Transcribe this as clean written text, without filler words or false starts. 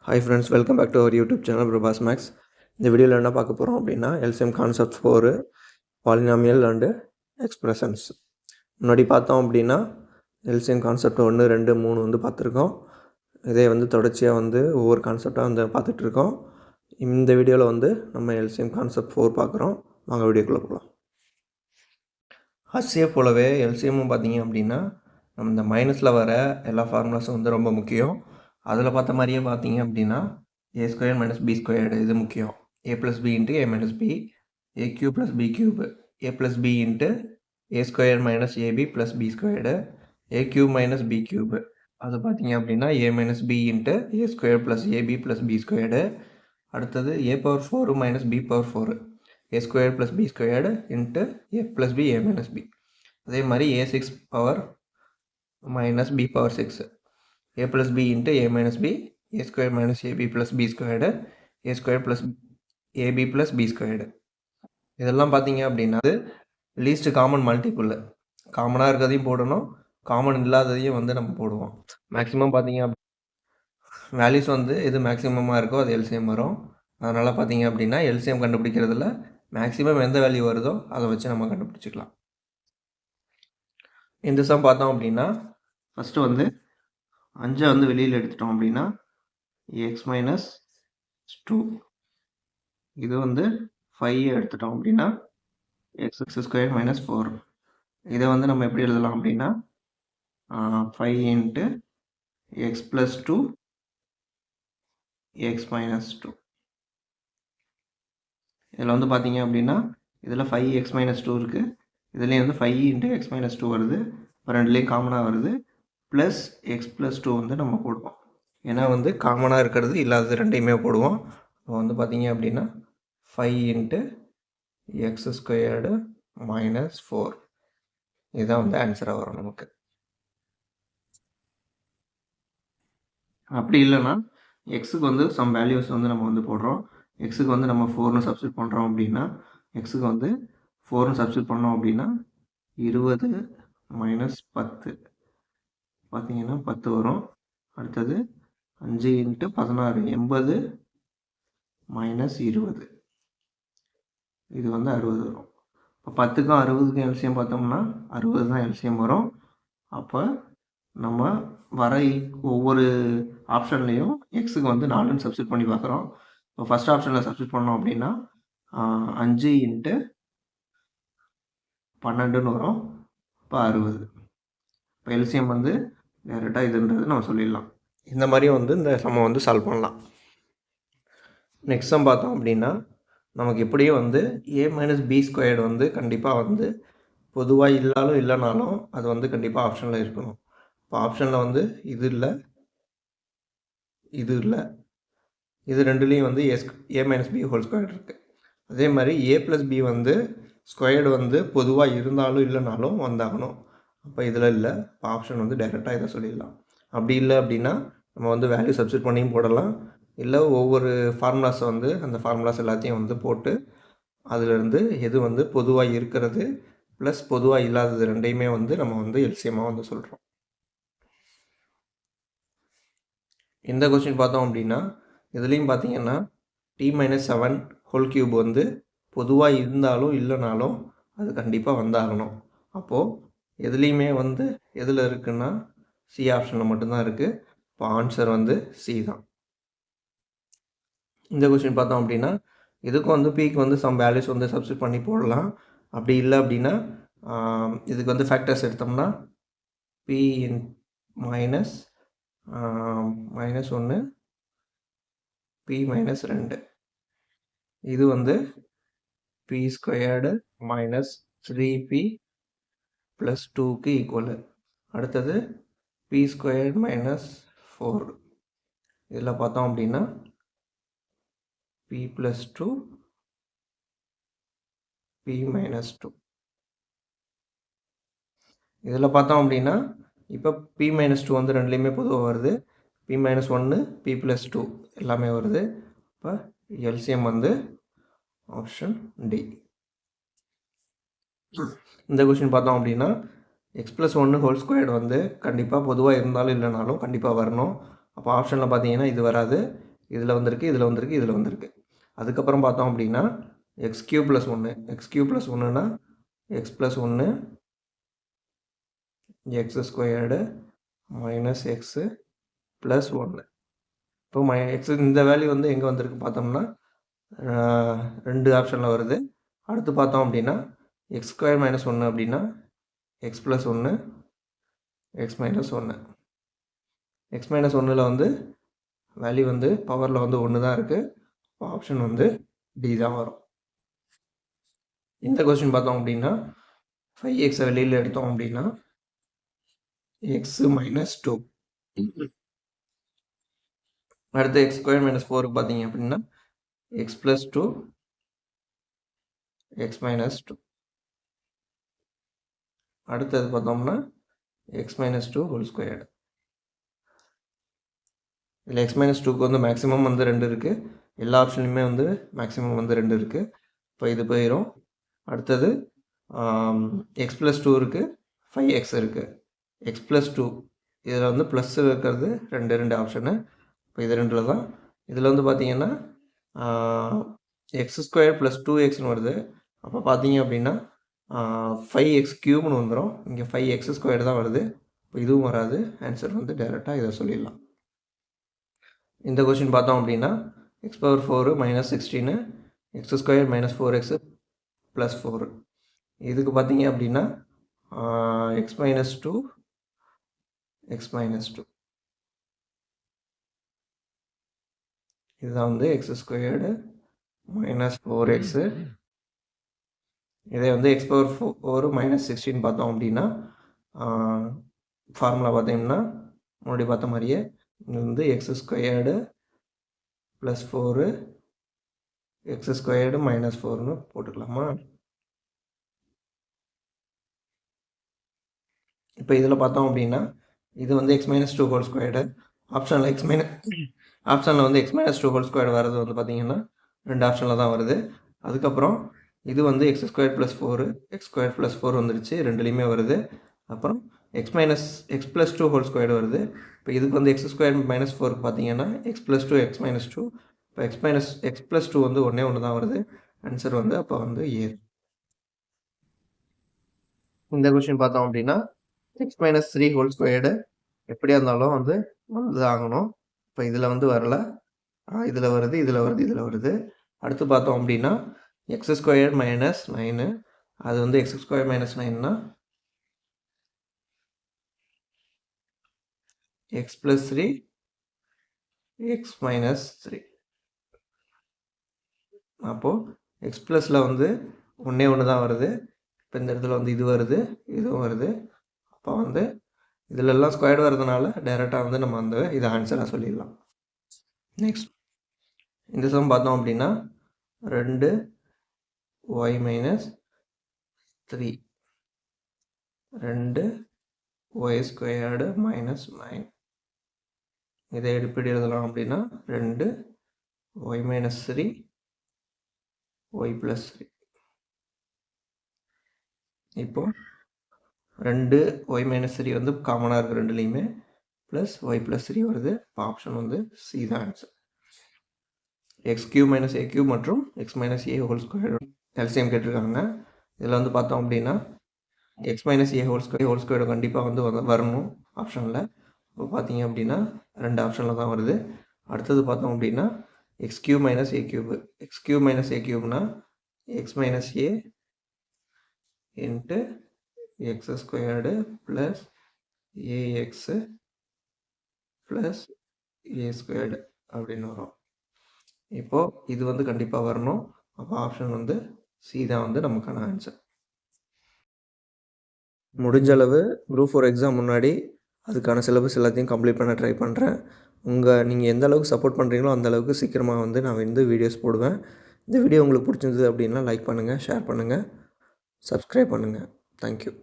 Hi friends, welcome back to our YouTube channel Prabhas maths. இந்த வீடியோவில் என்ன பார்க்க போகிறோம் அப்படின்னா LCM concept 4 polynomial and expressions. முன்னாடி பார்த்தோம் அப்படின்னா எல்சிஎம் கான்செப்ட் 1, 2, 3 வந்து பார்த்துருக்கோம். இதே வந்து தொடர்ச்சியாக வந்து ஒவ்வொரு கான்செப்டாக வந்து பார்த்துட்ருக்கோம். இந்த வீடியோவில் வந்து நம்ம எல்சிஎம் கான்செப்ட் 4 பார்க்குறோம். வாங்க வீடியோக்குள்ளே போகலாம். ஹச்சியை போலவே எல்சிஎம்மும் பார்த்தீங்க அப்படின்னா நம்ம இந்த மைனஸில் வர எல்லா ஃபார்முலாஸும் வந்து ரொம்ப முக்கியம். அதில் பார்த்த மாதிரியே பார்த்தீங்க அப்படின்னா A square minus B squared இது முக்கியம். A plus B into A minus B, A cube plus B cube, A plus B into A square minus AB plus B squared, A cube minus B cube. அது பார்த்தீங்க அப்படின்னா A minus B into A square plus AB plus B squared. அடுத்தது A power 4 minus B power 4, A square plus B squared into A plus B A minus b. அதே மாதிரி a 6 power minus B power 6, a plus b into a minus b, a square minus ab plus b squared, a square plus ab plus b squared. இதெல்லாம் பார்த்தீங்க அப்படின்னா அது least common multiple. காமனாக இருக்கிறதையும் போடணும், common இல்லாததையும் வந்து நம்ம போடுவோம். மேக்ஸிமம் பார்த்தீங்க வேல்யூஸ் வந்து எது மேக்ஸிமமாக இருக்கோ அது எல்சிஎம் வரும். அதனால் பார்த்தீங்க அப்படின்னா எல்சிஎம் கண்டுபிடிக்கிறதுல மேக்ஸிமம் எந்த வேல்யூ வருதோ அதை வச்சு நம்ம கண்டுபிடிச்சிக்கலாம். இந்த சம் பார்த்தோம் அப்படின்னா ஃபஸ்ட்டு வந்து 5 வந்து வெளியில் எடுத்துட்டோம் அப்படின்னா எக்ஸ் மைனஸ் 2, இது வந்து 5 எடுத்துட்டோம் அப்படின்னா எக்ஸ் ஸ்கொயர் மைனஸ் 4. இதை வந்து நம்ம எப்படி எழுதலாம் அப்படின்னா 5 into X plus 2 X minus 2. இதில் வந்து பார்த்தீங்க அப்படின்னா இதில் 5 எக்ஸ் மைனஸ் 2 இருக்குது, இதுலேயும் வந்து 5 இன்ட்டு எக்ஸ் மைனஸ் 2 வருது. இப்போ ரெண்டுலேயும் காமனாக வருது. ப்ளஸ் எக்ஸ் ப்ளஸ் 2 வந்து நம்ம போடுவோம். ஏன்னா வந்து காமனாக இருக்கிறது இல்லாதது ரெண்டையுமே போடுவோம். இப்போ வந்து பார்த்தீங்க அப்படின்னா 5 இன்ட்டு எக்ஸ் ஸ்கொயர்டு மைனஸ் 4, இதுதான் வந்து ஆன்சராக வரும் நமக்கு. அப்படி இல்லைன்னா எக்ஸுக்கு வந்து சம் வேல்யூஸ் வந்து நம்ம வந்து போடுறோம். எக்ஸுக்கு வந்து நம்ம 4னு சப்ஸ்டியூட் பண்ணுறோம் அப்படின்னா எக்ஸுக்கு வந்து 4னு சப்ஸ்டியூட் பண்ணோம் அப்படின்னா 20 மைனஸ் 10 பார்த்தீங்கன்னா 10 வரும். அடுத்தது 5 இன்ட்டு 16, 80 மைனஸ் 20, இது வந்து 60 வரும். இப்போ 10க்கும் 60க்கும் எல்சிஎம் பார்த்தோம்னா 60 தான் எல்சிஎம் வரும். அப்போ நம்ம வர ஒவ்வொரு ஆப்ஷன்லேயும் எக்ஸுக்கு வந்து 4ன்னு சப்ஸ்டியூட் பண்ணி பார்க்குறோம். இப்போ ஃபஸ்ட் ஆப்ஷனில் சப்ஸ்டியூட் பண்ணோம் அப்படின்னா 5 இன்ட்டு 12ன்னு வரும். இப்போ 60. இப்போ எல்சிஎம் வந்து டேரெக்டாக இதுன்றது நம்ம சொல்லிடலாம். இந்த மாதிரி வந்து இந்த சம்மை வந்து சால்வ் பண்ணலாம். நெக்ஸ்ட் சம் பார்த்தோம் அப்படின்னா நமக்கு எப்படியும் வந்து ஏ மைனஸ் பி ஸ்கொயர்டு வந்து கண்டிப்பாக வந்து பொதுவாக இல்லைனாலும் அது வந்து கண்டிப்பாக ஆப்ஷனில் இருக்கணும். இப்போ ஆப்ஷனில் வந்து இது இல்லை, இது ரெண்டுலேயும் வந்து ஏ மைனஸ் பி ஹோல் ஸ்கொயர்டு இருக்குது. அதே மாதிரி ஏ ப்ளஸ் பி வந்து ஸ்கொயர்டு வந்து பொதுவாக இருந்தாலும் இல்லைனாலும் வந்தாகணும். அப்போ இதில் இல்லை. இப்போ ஆப்ஷன் வந்து டைரெக்டாக இதை சொல்லிடலாம். அப்படி இல்லை அப்படின்னா நம்ம வந்து வேல்யூ சப்ஸ்டியூட் பண்ணியும் போடலாம். இல்லை ஒவ்வொரு ஃபார்முலாஸை வந்து அந்த ஃபார்முலாஸ் எல்லாத்தையும் வந்து போட்டு அதிலிருந்து எது வந்து பொதுவாக இருக்கிறது ப்ளஸ் பொதுவாக இல்லாதது ரெண்டையுமே வந்து நம்ம வந்து எல்சிஎம்மாக வந்து சொல்கிறோம். இந்த கொஸ்டின் பார்த்தோம் அப்படின்னா இதுலேயும் பார்த்தீங்கன்னா t-7 ஹோல் கியூப் வந்து பொதுவாக இருந்தாலும் இல்லைனாலும் அது கண்டிப்பாக வந்தாகணும். அப்போது எதுலேயுமே வந்து எதில் இருக்குன்னா சி ஆப்ஷனில் மட்டும்தான் இருக்குது. இப்போ ஆன்சர் வந்து சி தான். இந்த கொஸ்டின் பார்த்தோம் அப்படின்னா இதுக்கும் வந்து பிக்கு வந்து சம் வேல்யூஸ் வந்து சப்ஸ்டியூட் பண்ணி போடலாம். அப்படி இல்லை அப்படின்னா இதுக்கு வந்து ஃபேக்டர்ஸ் எடுத்தோம்னா பி மைனஸ் -1 பி மைனஸ் 2, இது வந்து p squared minus 3p plus 2க்கு ஈக்குவலு. அடுத்தது பி ஸ்கொயர்டு மைனஸ் 4, இதில் பார்த்தோம் அப்படின்னா p ப்ளஸ் 2 p மைனஸ் 2. இதில் பார்த்தோம் அப்படின்னா இப்போ p மைனஸ் 2 வந்து ரெண்டுலேயுமே பொதுவாக வருது. p மைனஸ் 1 p ப்ளஸ் 2 எல்லாமே வருது. இப்போ எல்சிஎம் வந்து ஆப்ஷன் டி. இந்த கொஸ்டின் பார்த்தோம் அப்படின்னா எக்ஸ் ப்ளஸ் 1 ஹோல் ஸ்கொயர்டு வந்து கண்டிப்பாக பொதுவாக இருந்தாலும் இல்லைனாலும் கண்டிப்பாக வரணும். அப்போ ஆப்ஷனில் பார்த்தீங்கன்னா இது வராது. இதில் வந்திருக்கு, இதில் வந்திருக்கு, இதில் வந்திருக்கு. அதுக்கப்புறம் பார்த்தோம் அப்படின்னா x cube plus 1. X cube plus 1னா x plus 1 x squared minus x plus 1. இப்போ எக்ஸ் இந்த வேல்யூ வந்து எங்கே வந்திருக்கு பார்த்தோம்னா 2 ஆப்ஷனில் வருது. அடுத்து பார்த்தோம் அப்படின்னா எக்ஸ் ஸ்கொயர் மைனஸ் 1 அப்படின்னா X plus 1 X minus 1. X minus 1ல் வந்து வேல்யூ வந்து பவரில் வந்து 1 தான் இருக்குது. ஆப்ஷன் வந்து டி தான் வரும். இந்த கொஸ்டின் பார்த்தோம் அப்படின்னா 5x வெளியில் எடுத்தோம் அப்படின்னா எக்ஸ் மைனஸ் 2. அடுத்து எக்ஸ் ஸ்கொயர் மைனஸ் 4 பார்த்தீங்க அப்படின்னா எக்ஸ் ப்ளஸ் 2 எக்ஸ் மைனஸ் 2. அடுத்தது பார்த்தோம்னா எக்ஸ் மைனஸ் 2 ஹோல் ஸ்கொயர்டு. இதில் எக்ஸ் மைனஸ் 2க்கு வந்து மேக்ஸிமம் வந்து 2 இருக்குது. எல்லா ஆப்ஷன்லையுமே வந்து மேக்ஸிமம் வந்து 2 இருக்குது. இப்போ இது போயிடும். அடுத்தது எக்ஸ் ப்ளஸ் 2 இருக்குது, 5x இருக்குது. எக்ஸ் ப்ளஸ் 2 இதில் வந்து ப்ளஸ் இருக்கிறது 2 ஆப்ஷனு. இப்போ இது 2ல் தான். இதில் வந்து பார்த்தீங்கன்னா எக்ஸ் ஸ்கொயர் ப்ளஸ் 2xன்னு வருது. அப்போ பார்த்தீங்க அப்படின்னா 5x க்யூப்னு வந்துடும். இங்கே 5x ஸ்கொயர் தான் வருது. இப்போ இதுவும் வராது. ஆன்சர் வந்து டைரெக்டாக இதை சொல்லிடலாம். இந்த கொஸ்டின் பார்த்தோம் அப்படின்னா X power 4 minus 16 X square minus 4x plus 4. இதுக்கு பார்த்தீங்க அப்படின்னா எக்ஸ் மைனஸ் 2 எக்ஸ் மைனஸ் 2 இதுதான் வந்து எக்ஸ் ஸ்கொயர்டு மைனஸ் 4x. இதை வந்து எக்ஸ் பவர் 4 மைனஸ் 16 பார்த்தோம் அப்படின்னா ஃபார்முலா பார்த்தீங்கன்னா முன்னாடி பார்த்த மாதிரியே இது வந்து x squared plus 4 x squared minus 4ன்னு போட்டுக்கலாமா. இப்போ இதில் பார்த்தோம் அப்படின்னா இது வந்து எக்ஸ் மைனஸ் 2 ஹோல் ஸ்கொயர்டு. ஆப்ஷனில் வந்து எக்ஸ் மைனஸ் 2 ஹோல் ஸ்கொயர்டு வர்றது வந்து பார்த்தீங்கன்னா 2 ஆப்ஷனில் தான் வருது. அதுக்கப்புறம் இது வந்து x square plus 4 X square plus 4 வந்துருச்சு, 2லேயுமே வருது. அப்புறம் எக்ஸ் ப்ளஸ் 2 ஹோல் ஸ்கொயர்டு வருது. இப்போ இதுக்கு வந்து எக்ஸ் ஸ்கொயர் மைனஸ் 4க்கு பார்த்தீங்கன்னா எக்ஸ் ப்ளஸ் 2 எக்ஸ் மைனஸ் 2. இப்போ எக்ஸ் ப்ளஸ் 2 வந்து ஒன்று தான் வருது. ஆன்சர் வந்து அப்போ வந்து ஏ. இந்த கொஸ்டின் பார்த்தோம் அப்படின்னா எக்ஸ் மைனஸ் 3 ஹோல் ஸ்கொயர்டு எப்படியா இருந்தாலும் வந்து ஆகணும். இப்போ இதில் வந்து வரல, இதில் வருது, இதில் வருது, இதில் வருது. அடுத்து பார்த்தோம் அப்படின்னா எக்ஸ் ஸ்கொயர் மைனஸ் 9 அது வந்து எக்ஸ் ஸ்கொயர் மைனஸ் 9னா எக்ஸ் ப்ளஸ் 3 எக்ஸ் மைனஸ் 3. அப்போது எக்ஸ் ப்ளஸில் வந்து ஒன்று தான் வருது. இப்போ இந்த இடத்துல வந்து இது வருது, இதுவும் வருது. அப்போ வந்து இதிலெல்லாம் ஸ்கொயர்டு வரதுனால டைரெக்டாக வந்து நம்ம வந்து இதை ஆன்சராக சொல்லிடலாம். நெக்ஸ்ட் இந்த சம் பார்த்தோம் அப்படின்னா 2y minus 3 2y squared minus 9. இதை எப்படி எழுதலாம் அப்படின்னா 2y மைனஸ் 3 y ப்ளஸ் 3. இப்போ 2y மைனஸ் 3 வந்து காமனாக இருக்குது ரெண்டுலேயுமே, ப்ளஸ் y ப்ளஸ் 3 வருது. இப்போ ஆப்ஷன் வந்து சி தான் answer. X cube minus A cube மற்றும் எக்ஸ் மைனஸ் ஏ ஹோல் ஸ்கொயர் எல்சிஎம் கேட்டிருக்காங்க. இதில் வந்து பார்த்தோம் அப்படின்னா எக்ஸ் மைனஸ் ஏ ஹோல் ஸ்கொயர் கண்டிப்பாக வந்து வரணும் ஆப்ஷனில். இப்போ பார்த்தீங்க அப்படின்னா 2 ஆப்ஷனில் தான் வருது. அடுத்தது பார்த்தோம் அப்படின்னா x cube minus A cube. X cube minus ஏ கியூப்னா x minus A into x squared plus A x plus A squared அப்படின்னு வரும். இப்போது இது வந்து கண்டிப்பாக வரணும். அப்போ ஆப்ஷன் வந்து சி தான் வந்து நமக்கான ஆன்சர். முடிஞ்ச அளவு குரூப் 4 எக்ஸாம் முன்னாடி அதுக்கான சிலபஸ் எல்லாத்தையும் கம்ப்ளீட் பண்ண ட்ரை பண்ணுறேன். நீங்கள் எந்த அளவுக்கு சப்போர்ட் பண்ணுறீங்களோ அந்த அளவுக்கு சீக்கிரமாக வந்து நான் வந்து வீடியோஸ் போடுவேன். இந்த வீடியோ உங்களுக்கு பிடிச்சிருந்தது அப்படின்னா லைக் பண்ணுங்கள், ஷேர் பண்ணுங்கள், சப்ஸ்கிரைப் பண்ணுங்கள். தேங்க்யூ.